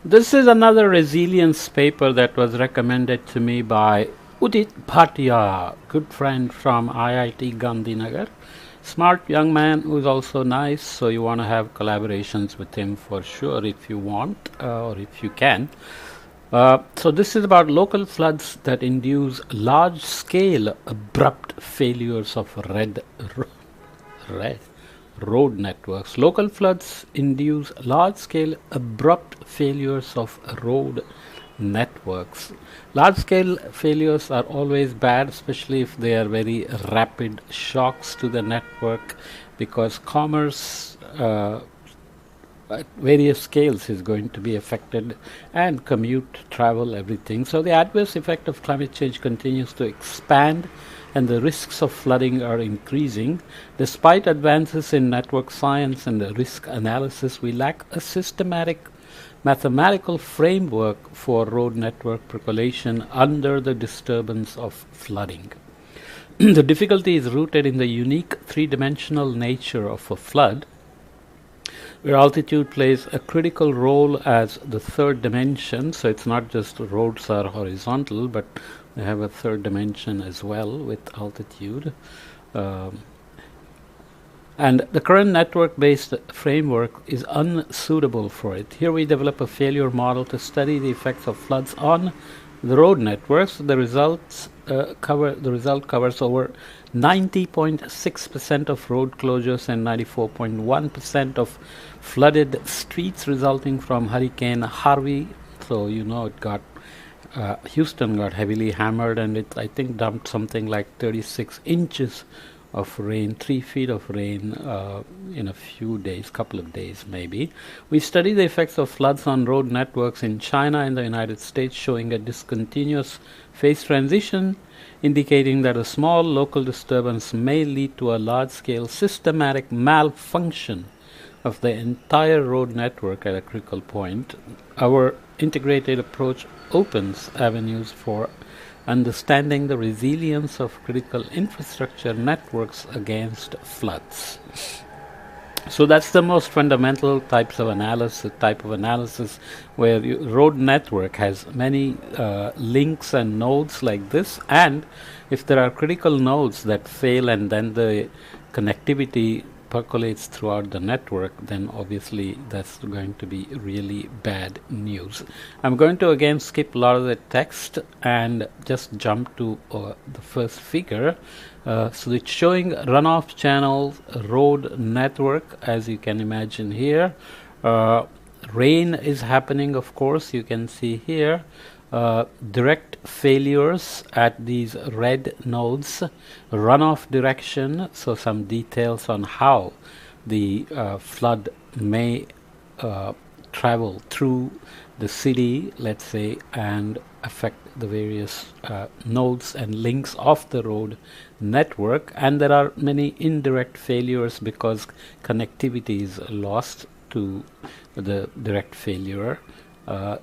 This is another resilience paper that was recommended to me by Udit Bhatia, good friend from IIT Gandhinagar. Smart young man who's also nice, so you want to have collaborations with him for sure if you want or if you can. So this is about local floods that induce large-scale abrupt failures of red road networks. Local floods induce large-scale abrupt failures of road networks. Large-scale failures are always bad, especially if they are very rapid shocks to the network, because commerce at various scales is going to be affected, and commute, travel, everything. So the adverse effect of climate change continues to expand, and the risks of flooding are increasing. Despite advances in network science and risk analysis, we lack a systematic mathematical framework for road network percolation under the disturbance of flooding. The difficulty is rooted in the unique three-dimensional nature of a flood, where altitude plays a critical role as the third dimension. So it's not just roads are horizontal, but they have a third dimension as well with altitude. And the current network-based framework is unsuitable for it. Here we develop a failure model to study the effects of floods on the road networks. The result covers over 90.6% of road closures and 94.1% of flooded streets resulting from Hurricane Harvey. So it got Houston got heavily hammered, and it I think dumped something like 36 inches of rain, 3 feet of rain in a few days, couple of days maybe. We study the effects of floods on road networks in China and the United States, showing a discontinuous phase transition, indicating that a small local disturbance may lead to a large-scale systematic malfunction of the entire road network at a critical point. Our integrated approach opens avenues for understanding the resilience of critical infrastructure networks against floods. So that's the most fundamental type of analysis where road network has many links and nodes like this, and if there are critical nodes that fail and then the connectivity percolates throughout the network, then obviously that's going to be really bad news. I'm going to again skip a lot of the text and just jump to the first figure. So it's showing runoff channel road network, as you can imagine here. Rain is happening, of course, you can see here. Direct failures at these red nodes, runoff direction, so some details on how the flood may travel through the city, let's say, and affect the various nodes and links of the road network. And there are many indirect failures because connectivity is lost to the direct failure.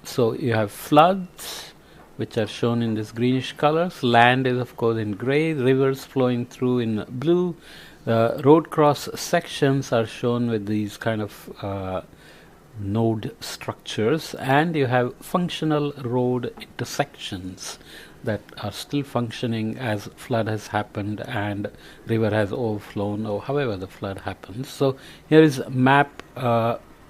So you have floods, which are shown in this greenish colors. Land is of course in gray, rivers flowing through in blue. Road cross sections are shown with these kind of node structures, and you have functional road intersections that are still functioning as flood has happened and river has overflown, or however the flood happens. So here is a map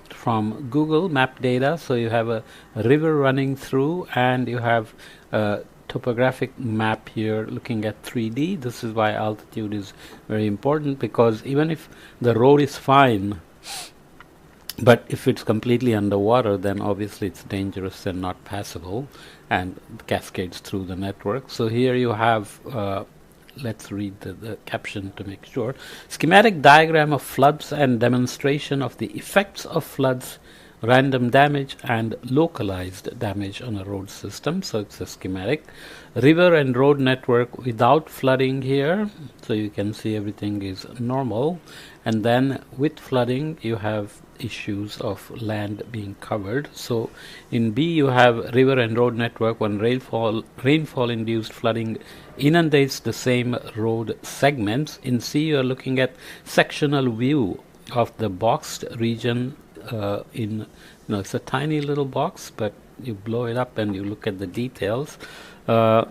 from Google map data. So you have a river running through, and you have a topographic map here looking at 3D. This is why altitude is very important, because even if the road is fine, but if it's completely underwater, then obviously it's dangerous and not passable and cascades through the network. So here you have let's read the caption to make sure. Schematic diagram of floods and demonstration of the effects of floods, random damage and localized damage on a road system. So it's a schematic. River and road network without flooding here. So you can see everything is normal. And then with flooding, you have issues of land being covered. So in B, you have river and road network when rainfall induced flooding inundates the same road segments. In C, you are looking at sectional view of the boxed region it's a tiny little box, but you blow it up and you look at the details. Uh,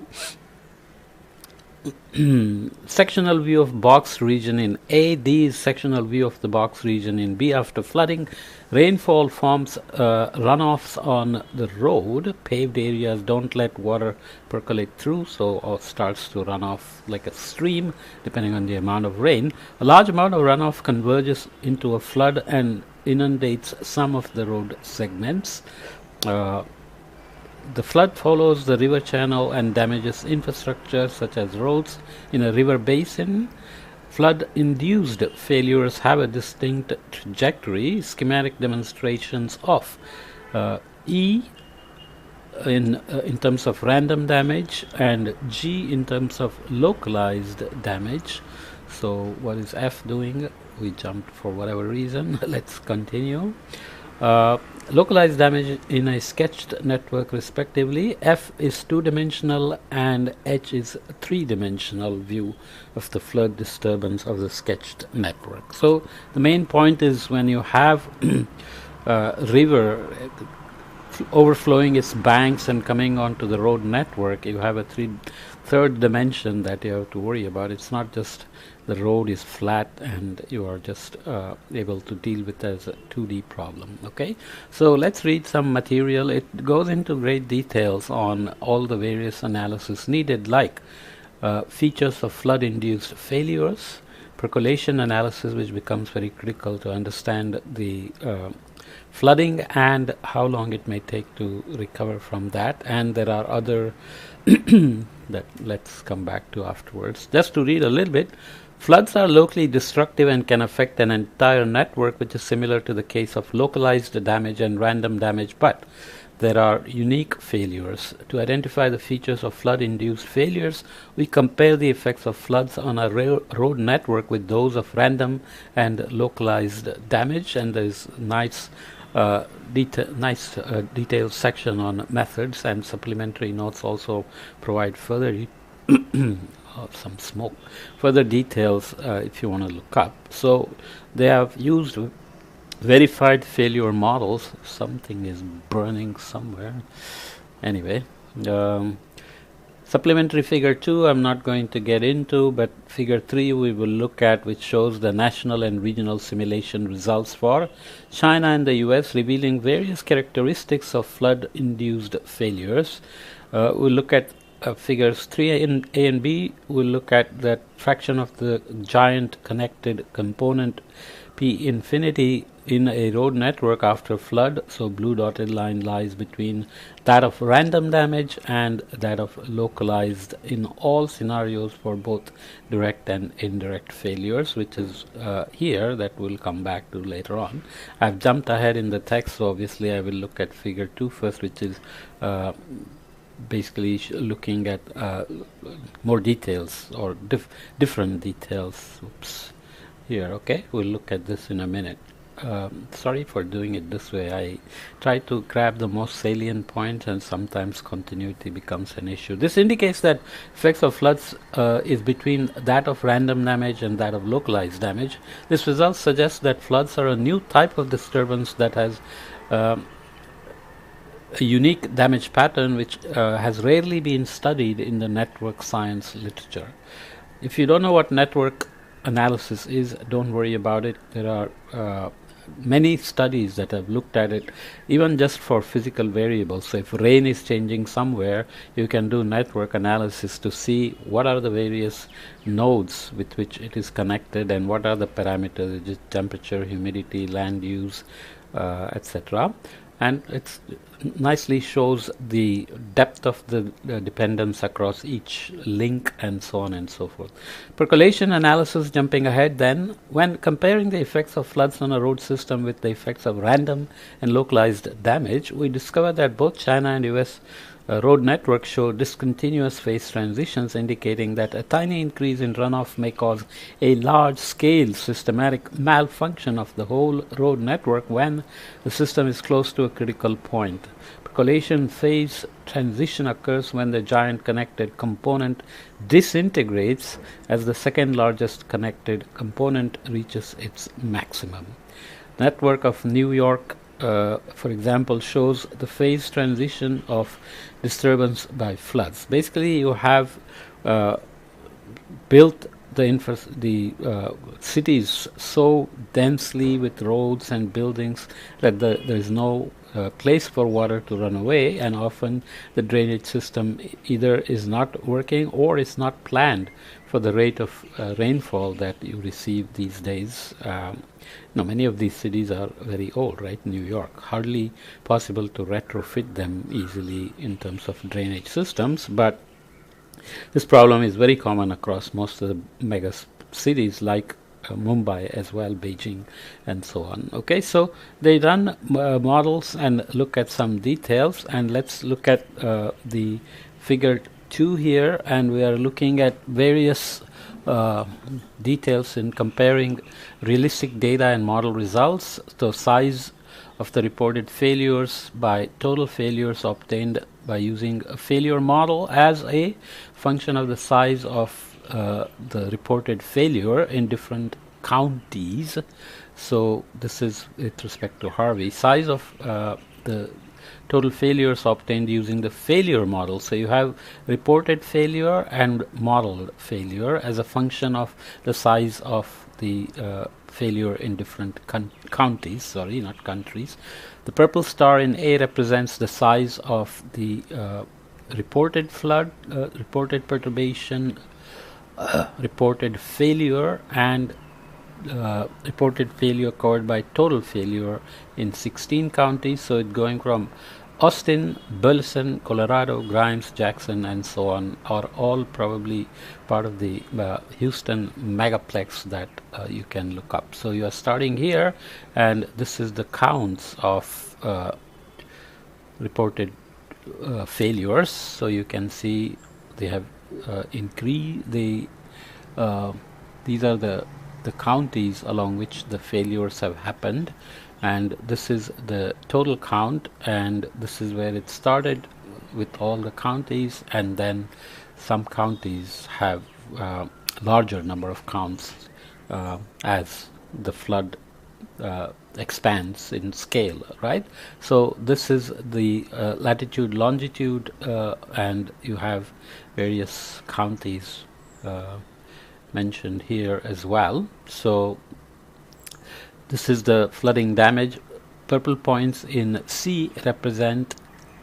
Sectional view of box region in A. D is sectional view of the box region in B. After flooding, rainfall forms runoffs on the road. Paved areas don't let water percolate through, so it starts to run off like a stream depending on the amount of rain. A large amount of runoff converges into a flood and inundates some of the road segments. The flood follows the river channel and damages infrastructure such as roads in a river basin. Flood-induced failures have a distinct trajectory. Schematic demonstrations of E in terms of random damage and G in terms of localized damage. So what is F doing? We jumped for whatever reason. Let's continue. Localized damage in a sketched network respectively. F is two-dimensional and H is three-dimensional view of the flood disturbance of the sketched network. So the main point is when you have river overflowing its banks and coming onto the road network, you have a third dimension that you have to worry about. It's not just the road is flat and you are just able to deal with it as a 2D problem. Okay, so let's read some material. It goes into great details on all the various analysis needed, like features of flood-induced failures, percolation analysis, which becomes very critical to understand the flooding and how long it may take to recover from that. And there are other that let's come back to afterwards. Just to read a little bit, floods are locally destructive and can affect an entire network, which is similar to the case of localized damage and random damage, but there are unique failures. To identify the features of flood-induced failures, we compare the effects of floods on a road network with those of random and localized damage, and there is nice detailed section on methods, and supplementary notes also provide further some smoke, further details if you want to look up. So they have used verified failure models. Something is burning somewhere. Anyway, supplementary figure 2 I'm not going to get into, but figure 3 we will look at, which shows the national and regional simulation results for China and the US, revealing various characteristics of flood-induced failures. We'll look at figures 3 in A and B. We'll look at that fraction of the giant connected component P infinity in a road network after flood. So blue dotted line lies between that of random damage and that of localized in all scenarios for both direct and indirect failures, which is here that we'll come back to later on. I've jumped ahead in the text, so obviously I will look at figure 2 first, which is basically looking at more details or different details. Oops. Here, okay, we'll look at this in a minute. Sorry for doing it this way. I try to grab the most salient points, and sometimes continuity becomes an issue. This indicates that effects of floods is between that of random damage and that of localized damage. This result suggests that floods are a new type of disturbance that has a unique damage pattern which has rarely been studied in the network science literature. If you don't know what network analysis is, don't worry about it. There are many studies that have looked at it, even just for physical variables. So if rain is changing somewhere, you can do network analysis to see what are the various nodes with which it is connected and what are the parameters, temperature, humidity, land use, etc. And it nicely shows the depth of the dependence across each link and so on and so forth. Percolation analysis, jumping ahead then, when comparing the effects of floods on a road system with the effects of random and localized damage, we discover that both China and US road networks show discontinuous phase transitions, indicating that a tiny increase in runoff may cause a large-scale systematic malfunction of the whole road network when the system is close to a critical point. Percolation phase transition occurs when the giant connected component disintegrates as the second largest connected component reaches its maximum. network of New York, for example, shows the phase transition of disturbance by floods. Basically, you have built the cities so densely with roads and buildings that there is no place for water to run away, and often the drainage system either is not working or is not planned for the rate of rainfall that you receive these days. Many of these cities are very old, right? New York, hardly possible to retrofit them easily in terms of drainage systems, but this problem is very common across most of the mega cities like Mumbai as well, Beijing, and so on. Okay, so they run models and look at some details, and let's look at the figure 2 here, and we are looking at various details in comparing realistic data and model results. So size of the reported failures by total failures obtained by using a failure model as a function of the size of the reported failure in different counties. So this is with respect to Harvey. Size of the total failures obtained using the failure model. So you have reported failure and modeled failure as a function of the size of the failure in different counties, sorry, not countries. The purple star in A represents the size of the reported flood, reported perturbation, reported failure, and reported failure covered by total failure in 16 counties. So it's going from Austin, Burleson, Colorado, Grimes, Jackson, and so on are all probably part of the Houston megaplex that you can look up. So you are starting here, and this is the counts of reported failures. So you can see they have increased. These are the counties along which the failures have happened, and this is the total count, and this is where it started with all the counties, and then some counties have larger number of counts as the flood expands in scale, right? So this is the latitude, longitude, and you have various counties mentioned here as well. So this is the flooding damage. Purple points in C represent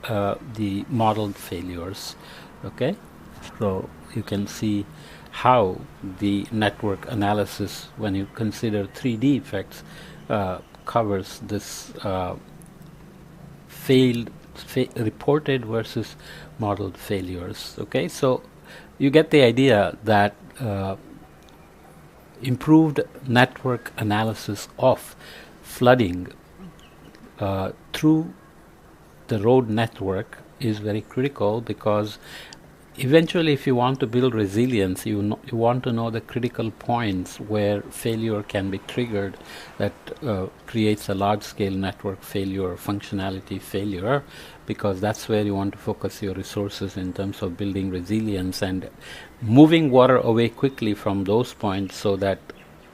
the modeled failures. Okay, so you can see how the network analysis, when you consider 3D effects, covers this reported versus modeled failures. Okay, so you get the idea that improved network analysis of flooding through the road network is very critical, because eventually, if you want to build resilience, you want to know the critical points where failure can be triggered that creates a large-scale network failure, functionality failure, because that's where you want to focus your resources in terms of building resilience and moving water away quickly from those points so that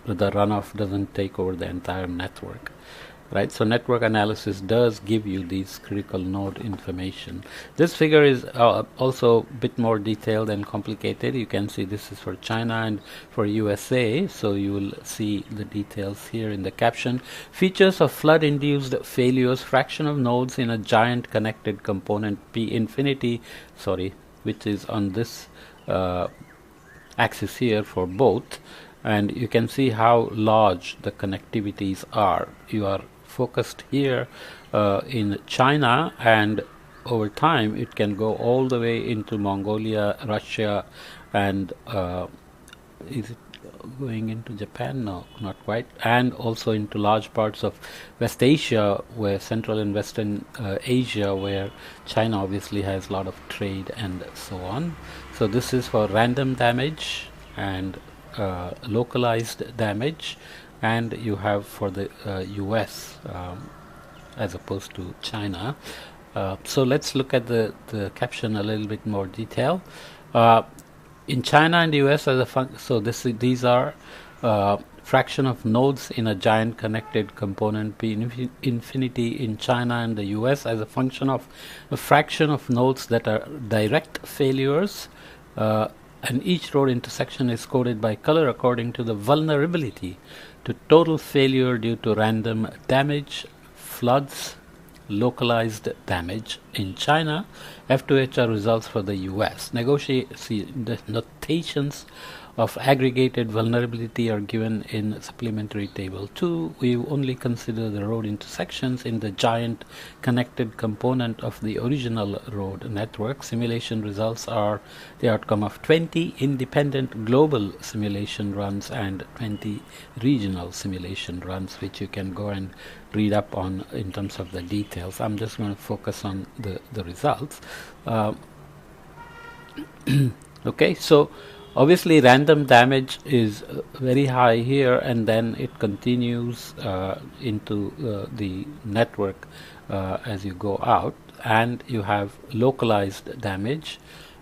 the runoff doesn't take over the entire network. Right, so network analysis does give you these critical node information. This figure is also a bit more detailed and complicated. You can see this is for China and for USA, so you will see the details here in the caption. Features of flood-induced failures, fraction of nodes in a giant connected component P infinity, which is on this axis here for both, and you can see how large the connectivities are. You are focused here in China, and over time it can go all the way into Mongolia, Russia, and is it going into Japan? No, not quite, and also into large parts of West Asia, where Central and Western Asia, where China obviously has a lot of trade and so on. So this is for random damage and localized damage, and you have for the US as opposed to China. So let's look at the caption a little bit more detail. In China and the US, as a these are fraction of nodes in a giant connected component P infinity in China and the US as a function of a fraction of nodes that are direct failures, and each road intersection is coded by color according to the vulnerability to total failure due to random damage, floods, localized damage in China. F2H are results for the US. The notations of aggregated vulnerability are given in supplementary table 2. We only consider the road intersections in the giant connected component of the original road network. Simulation results are the outcome of 20 independent global simulation runs and 20 regional simulation runs, which you can go and read up on in terms of the details. I'm just going to focus on the results. Okay, so obviously random damage is very high here, and then it continues into the network as you go out, and you have localized damage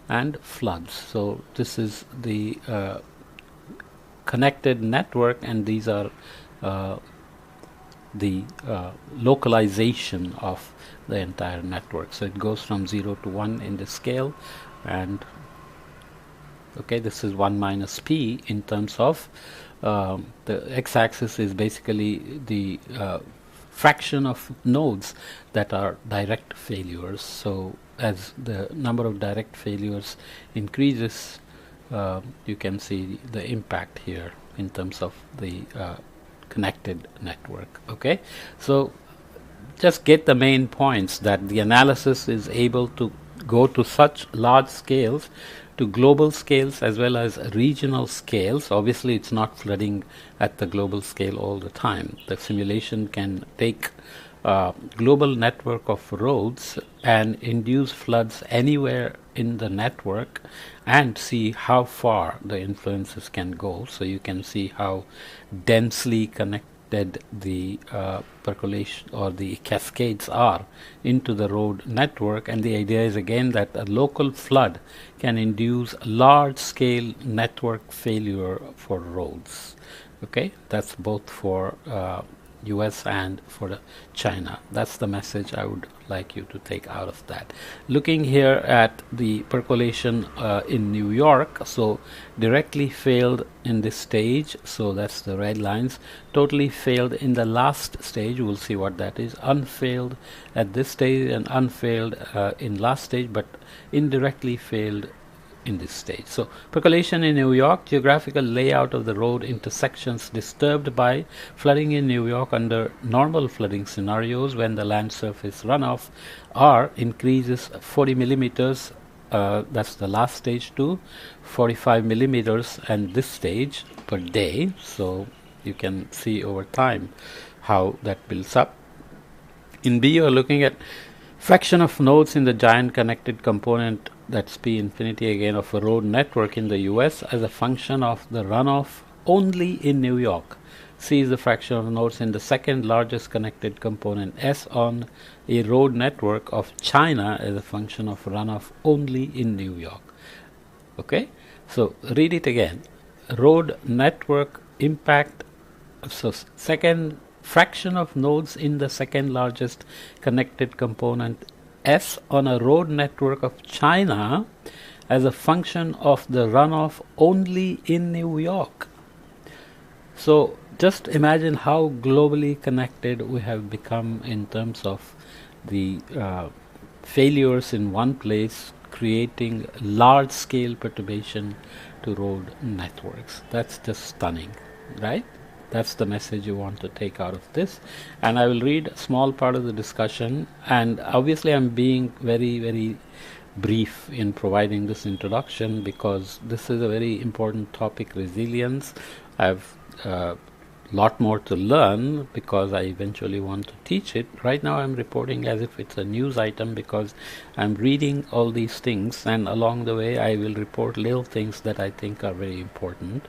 and floods. So this is the connected network, and these are the localization of the entire network. So it goes from 0 to 1 in the scale, and okay, this is 1 minus p in terms of the x-axis is basically the fraction of nodes that are direct failures. So as the number of direct failures increases, you can see the impact here in terms of the connected network. Okay, so just get the main points, that the analysis is able to go to such large scales, to global scales as well as regional scales. Obviously it's not flooding at the global scale all the time. The simulation can take a global network of roads and induce floods anywhere in the network and see how far the influences can go. So you can see how densely connected the percolation or the cascades are into the road network. And the idea is again that a local flood can induce large scale network failure for roads. Okay, that's both for US and for China. That's the message I would like you to take out of that. Looking here at the percolation in New York, so directly failed in this stage, so that's the red lines. Totally failed in the last stage, we'll see what that is. Unfailed at this stage and unfailed in last stage, but indirectly failed in this stage. So percolation in New York, geographical layout of the road intersections disturbed by flooding in New York under normal flooding scenarios when the land surface runoff R increases 40 millimeters, that's the last stage, to 45 millimeters and this stage per day. So you can see over time how that builds up. In B, you are looking at fraction of nodes in the giant connected component, that's P infinity again, of a road network in the US as a function of the runoff only in New York. C is the fraction of nodes in the second largest connected component S on a road network of China as a function of runoff only in New York. Okay, so read it again. Road network impact, so second fraction of nodes in the second largest connected component S on a road network of China as a function of the runoff only in New York. So just imagine how globally connected we have become in terms of the failures in one place creating large scale perturbation to road networks. That's just stunning, right? That's the message you want to take out of this. And I will read a small part of the discussion, and obviously I'm being very, very brief in providing this introduction because this is a very important topic, resilience. I have a lot more to learn because I eventually want to teach it. Right now I'm reporting as if it's a news item because I'm reading all these things, and along the way I will report little things that I think are very important.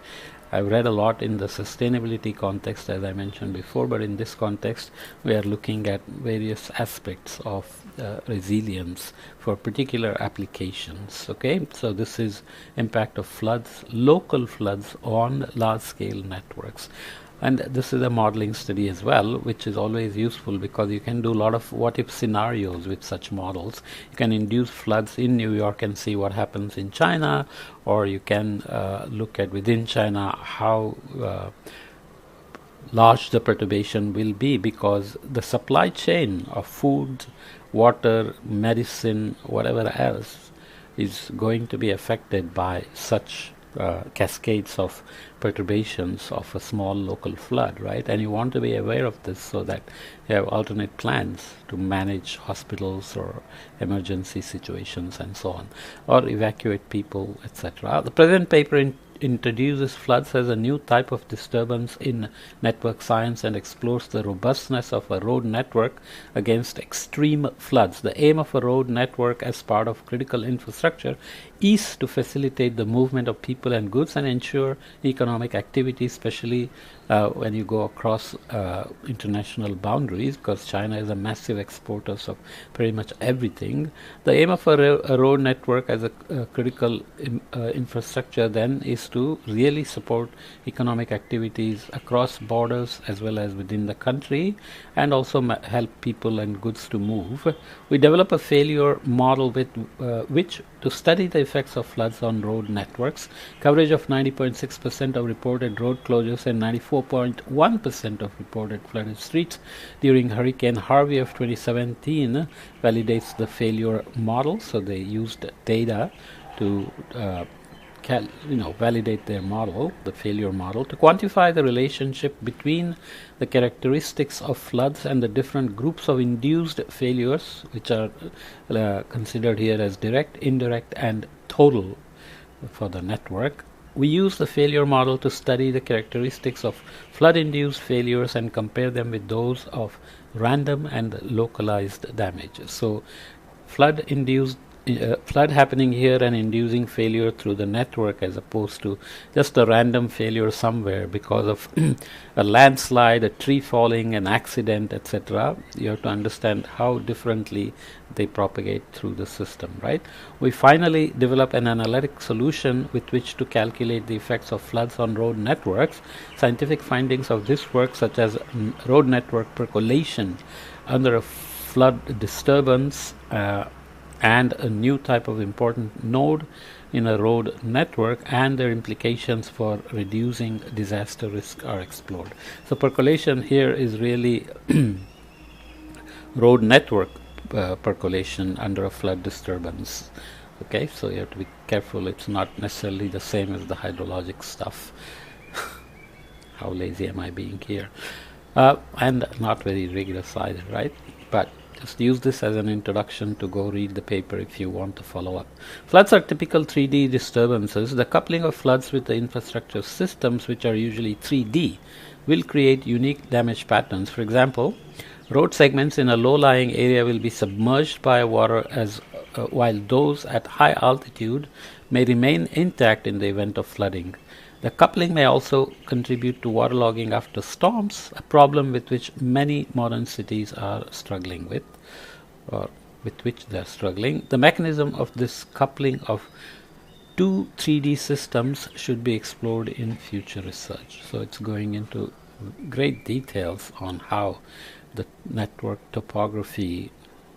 I've read a lot in the sustainability context, as I mentioned before, but in this context, we are looking at various aspects of resilience for particular applications. Okay, so this is impact of floods, local floods on large-scale networks. And this is a modeling study as well, which is always useful because you can do a lot of what-if scenarios with such models. You can induce floods in New York and see what happens in China, or you can look at within China how large the perturbation will be, because the supply chain of food, water, medicine, whatever else is going to be affected by such cascades of perturbations of a small local flood, right? And you want to be aware of this so that you have alternate plans to manage hospitals or emergency situations and so on, or evacuate people, etc. The present paper introduces floods as a new type of disturbance in network science and explores the robustness of a road network against extreme floods. The aim of a road network as part of critical infrastructure is to facilitate the movement of people and goods and ensure economic activity, especially when you go across international boundaries, because China is a massive exporter of pretty much everything. The aim of a road network as a critical infrastructure then is to really support economic activities across borders as well as within the country, and also help people and goods to move. We develop a failure model with which to study the effects of floods on road networks. Coverage of 90.6% of reported road closures and 94.1% of reported flooded streets during Hurricane Harvey of 2017 validates the failure model. So they used data to validate their model, the failure model, to quantify the relationship between the characteristics of floods and the different groups of induced failures, which are considered here as direct, indirect, and total for the network. We use the failure model to study the characteristics of flood-induced failures and compare them with those of random and localized damages. So flood happening here and inducing failure through the network, as opposed to just a random failure somewhere because of a landslide, a tree falling, an accident, etc. You have to understand how differently they propagate through the system, right? We finally develop an analytic solution with which to calculate the effects of floods on road networks. Scientific findings of this work, such as road network percolation under a flood disturbance, and a new type of important node in a road network, and their implications for reducing disaster risk are explored. So percolation here is really road network percolation under a flood disturbance. Okay, so you have to be careful. It's not necessarily the same as the hydrologic stuff. How lazy am I being here? And not very rigorous either, right? But just use this as an introduction to go read the paper if you want to follow up. Floods are typical 3D disturbances. The coupling of floods with the infrastructure systems, which are usually 3D, will create unique damage patterns. For example, road segments in a low-lying area will be submerged by water, while those at high altitude may remain intact in the event of flooding. The coupling may also contribute to waterlogging after storms, a problem with which many modern cities are struggling with, or with which they are struggling. The mechanism of this coupling of two 3D systems should be explored in future research. So it's going into great details on how the network topography,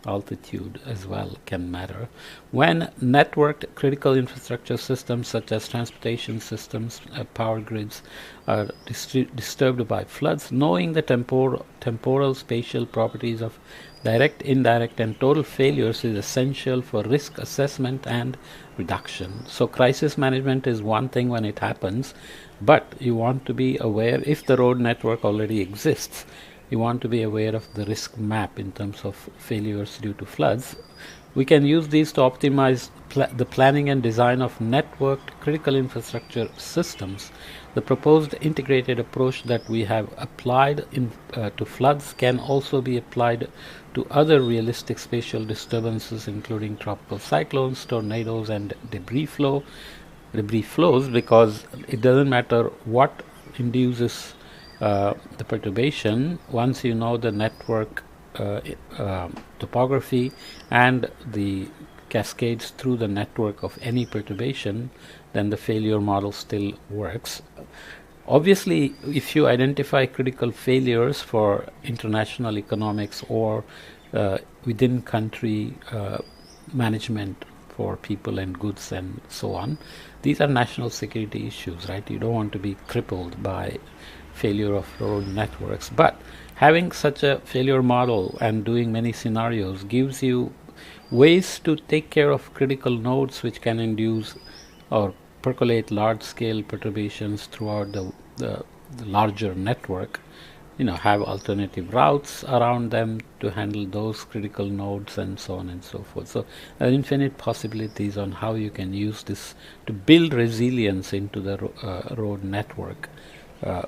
altitude as well can matter. When networked critical infrastructure systems such as transportation systems, power grids are disturbed by floods, knowing the temporal spatial properties of direct, indirect, and total failures is essential for risk assessment and reduction. So crisis management is one thing when it happens, but you want to be aware if the road network already exists. You want to be aware of the risk map in terms of failures due to floods. We can use these to optimize the planning and design of networked critical infrastructure systems. The proposed integrated approach that we have applied to floods can also be applied to other realistic spatial disturbances, including tropical cyclones, tornadoes, and debris flow. debris flows, because it doesn't matter what induces the perturbation. Once you know the network topography and the cascades through the network of any perturbation, then the failure model still works. Obviously, if you identify critical failures for international economics or within country management for people and goods and so on, these are national security issues, right? You don't want to be crippled by failure of road networks. But having such a failure model and doing many scenarios gives you ways to take care of critical nodes which can induce or percolate large-scale perturbations throughout the larger network. Have alternative routes around them to handle those critical nodes and so on and so forth. So there are infinite possibilities on how you can use this to build resilience into the road network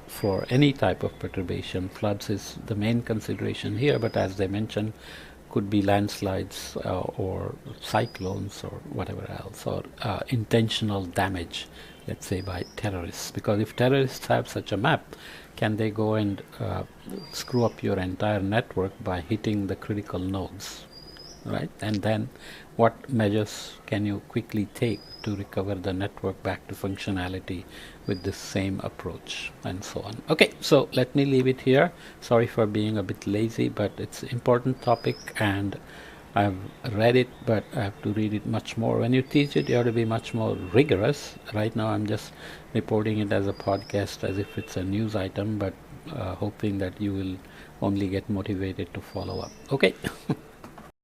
for any type of perturbation. Floods is the main consideration here, but as they mentioned, could be landslides or cyclones or whatever else, or intentional damage, let's say by terrorists. Because if terrorists have such a map, can they go and screw up your entire network by hitting the critical nodes, right? And then what measures can you quickly take to recover the network back to functionality with this same approach, and so on. Okay, so let me leave it here. Sorry for being a bit lazy, but it's an important topic and I've read it, but I have to read it much more. When you teach it, you have to be much more rigorous. Right now I'm just reporting it as a podcast as if it's a news item, but hoping that you will only get motivated to follow up. Okay.